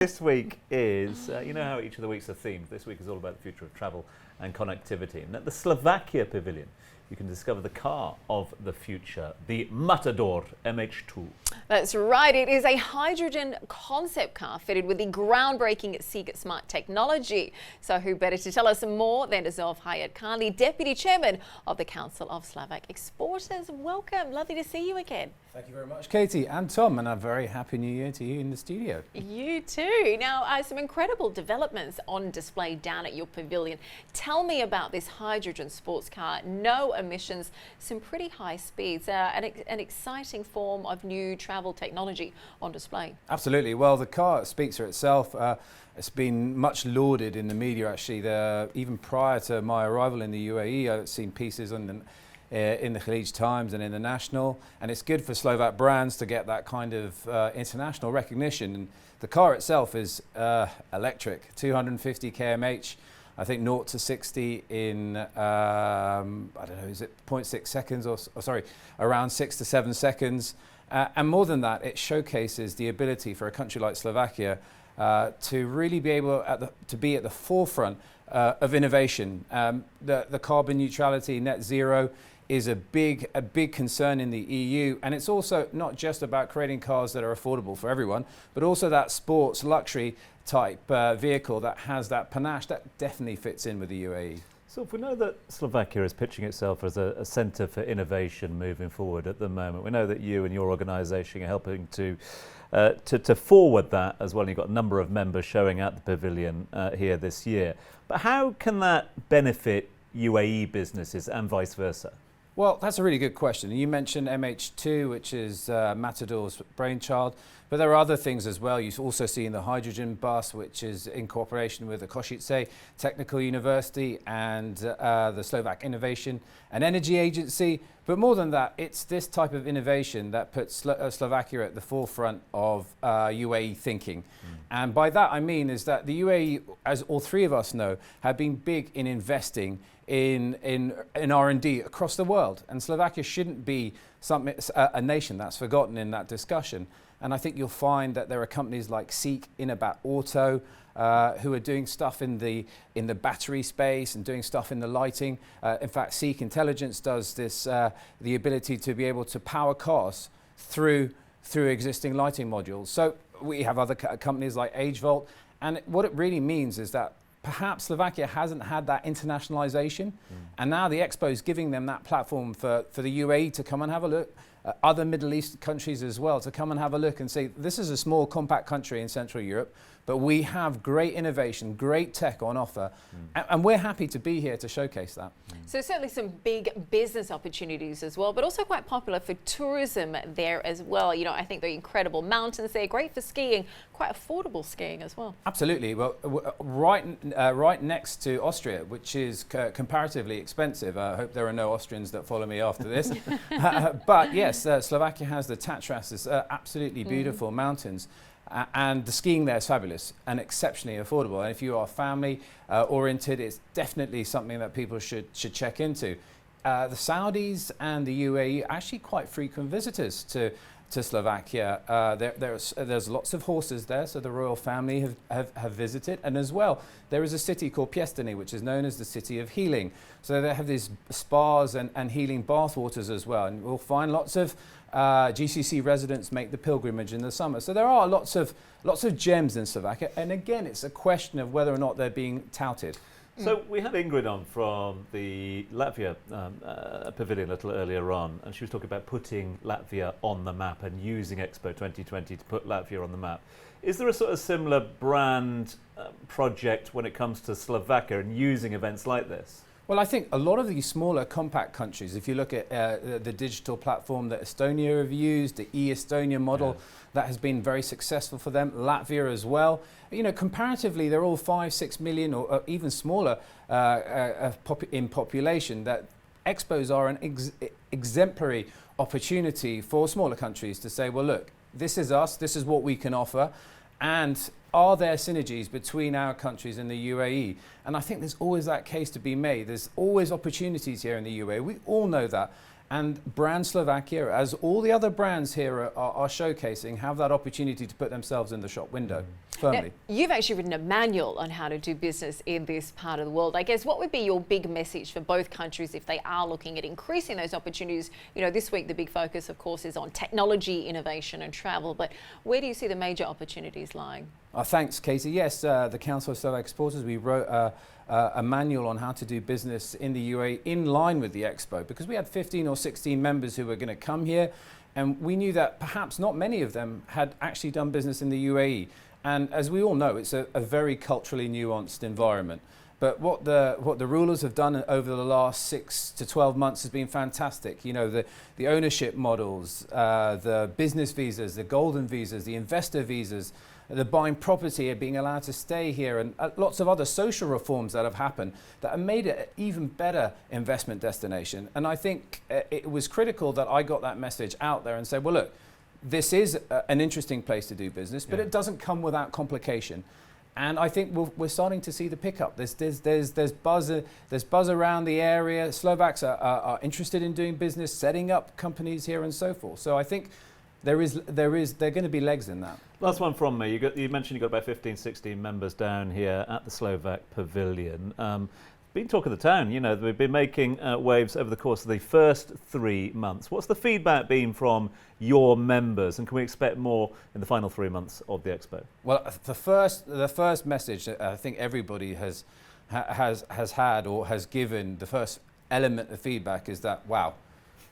This week is, you know how each of the weeks are themed. This week is all about the future of travel and connectivity. And at the Slovakia Pavilion, you can discover the car of the future, the MATADOR MH2. That's right. It is a hydrogen concept car fitted with the groundbreaking SEAK smart technology. So who better to tell us more than Zulf Hyatt-Khan, the Deputy Chairman of the Council of Slovak Exporters. Welcome. Lovely to see you again. Thank you very much, Katie and Tom, and a very happy new year to you in the studio. You too. Now, some incredible developments on display down at your pavilion. Tell me about this hydrogen sports car, no emissions, some pretty high speeds, an exciting form of new travel technology on display. Absolutely. Well, the car speaks for itself. It's been much lauded in the media, actually. Even prior to my arrival in the UAE, I've seen pieces on in the Khalij Times and in the National, and it's good for Slovak brands to get that kind of international recognition. And the car itself is electric, 250 kmh, I think 0 to 60 in, I don't know, is it 0.6 seconds or sorry, around 6 to 7 seconds. And more than that, it showcases the ability for a country like Slovakia to really be able to be at the forefront of innovation. The carbon neutrality, net zero, is a big concern in the EU, and it's also not just about creating cars that are affordable for everyone, but also that sports luxury type vehicle that has that panache that definitely fits in with the UAE. So if we know that Slovakia is pitching itself as a centre for innovation moving forward at the moment, we know that you and your organisation are helping to forward that as well. You've got a number of members showing at the pavilion here this year. But how can that benefit UAE businesses and vice versa? Well, that's a really good question. You mentioned MH2, which is Matador's brainchild, but there are other things as well. You also see in the hydrogen bus, which is in cooperation with the Košice Technical University and the Slovak Innovation and Energy Agency. But more than that, it's this type of innovation that puts Slovakia at the forefront of UAE thinking. And by that I mean is that the UAE, as all three of us know, have been big in investing in R&D across the world, and Slovakia shouldn't be a nation that's forgotten in that discussion. And I think you'll find that there are companies like SEAK, InoBat Auto, who are doing stuff in the battery space and doing stuff in the lighting. In fact, SEAK Intelligence does this, the ability to be able to power cars through existing lighting modules. So we have other companies like AgeVolt, and what it really means is that perhaps Slovakia hasn't had that internationalization, and now the Expo is giving them that platform for the UAE to come and have a look, other Middle East countries as well, to come and have a look and say, this is a small compact country in Central Europe, but we have great innovation, great tech on offer, and we're happy to be here to showcase that. So certainly some big business opportunities as well, but also quite popular for tourism there as well. You know, I think the incredible mountains there, great for skiing, quite affordable skiing as well. Absolutely. Well, right next to Austria, which is comparatively expensive. I hope there are no Austrians that follow me after this. But yes, Slovakia has the Tatras, this absolutely beautiful mountains. And the skiing there is fabulous and exceptionally affordable. And if you are family oriented, it's definitely something that people should check into. The Saudis and the UAE are actually quite frequent visitors to Slovakia. There's lots of horses there, so the royal family have visited. And as well, there is a city called Piestany, which is known as the City of Healing. So they have these spas and healing bath waters as well. And we'll find lots of GCC residents make the pilgrimage in the summer. So there are lots of gems in Slovakia. And again, it's a question of whether or not they're being touted. So we had Ingrid on from the Latvia pavilion a little earlier on, and she was talking about putting Latvia on the map and using Expo 2020 to put Latvia on the map. Is there a sort of similar brand project when it comes to Slovakia and using events like this? Well, I think a lot of these smaller compact countries, if you look at the digital platform that Estonia have used, the e-Estonia model, that has been very successful for them, Latvia as well. You know, comparatively, they're all 5-6 million or even smaller in population. That expos are an exemplary opportunity for smaller countries to say, well, look, this is us, this is what we can offer, and are there synergies between our countries and the UAE? And I think there's always that case to be made. There's always opportunities here in the UAE. We all know that. And brand Slovakia, as all the other brands here are showcasing, have that opportunity to put themselves in the shop window. firmly. Now, you've actually written a manual on how to do business in this part of the world. I guess what would be your big message for both countries if they are looking at increasing those opportunities? You know, this week the big focus, of course, is on technology, innovation and travel, but where do you see the major opportunities lying? Thanks, Katie. Yes, the Council of Slovak Exporters, we wrote a manual on how to do business in the UAE in line with the Expo, because we had 15 or 16 members who were going to come here, and we knew that perhaps not many of them had actually done business in the UAE. And as we all know, it's a very culturally nuanced environment. But what the rulers have done over the last 6 to 12 months has been fantastic. You know, the ownership models, the business visas, the golden visas, the investor visas, the buying property and being allowed to stay here, and lots of other social reforms that have happened that have made it an even better investment destination. And I think it was critical that I got that message out there and said, well, look, this is an interesting place to do business, but it doesn't come without complication. And I think we're starting to see the pickup. There's buzz around the area. Slovaks are interested in doing business, setting up companies here and so forth. So I think there are going to be legs in that. Last one from me. You mentioned you got about 15, 16 members down here at the Slovak Pavilion. Been talk of the town, you know, we've been making waves over the course of the first 3 months. What's the feedback been from your members, and can we expect more in the final 3 months of the Expo? Well, the first message that I think everybody has had or has given, the first element of feedback is that, wow,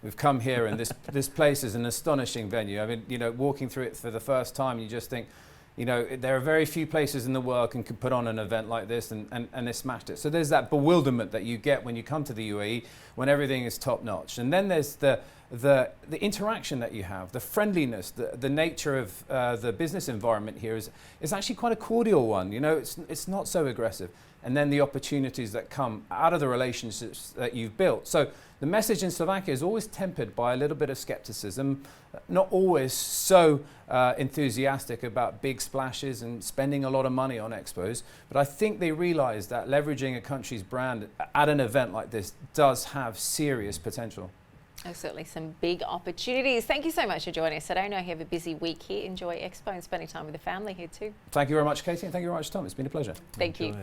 we've come here and this place is an astonishing venue. I mean, you know, walking through it for the first time, you just think, you know, there are very few places in the world can put on an event like this, and they smashed it. So there's that bewilderment that you get when you come to the UAE, when everything is top notch. And then there's the interaction that you have, the friendliness, the nature of the business environment here is actually quite a cordial one. You know, it's not so aggressive. And then the opportunities that come out of the relationships that you've built. So the message in Slovakia is always tempered by a little bit of skepticism, not always so enthusiastic about big splashes and spending a lot of money on expos. But I think they realize that leveraging a country's brand at an event like this does have serious potential. Oh, certainly some big opportunities. Thank you so much for joining us today. I know you have a busy week here. Enjoy Expo and spending time with the family here too. Thank you very much, Katie, and thank you very much, Tom. It's been a pleasure. Thank you.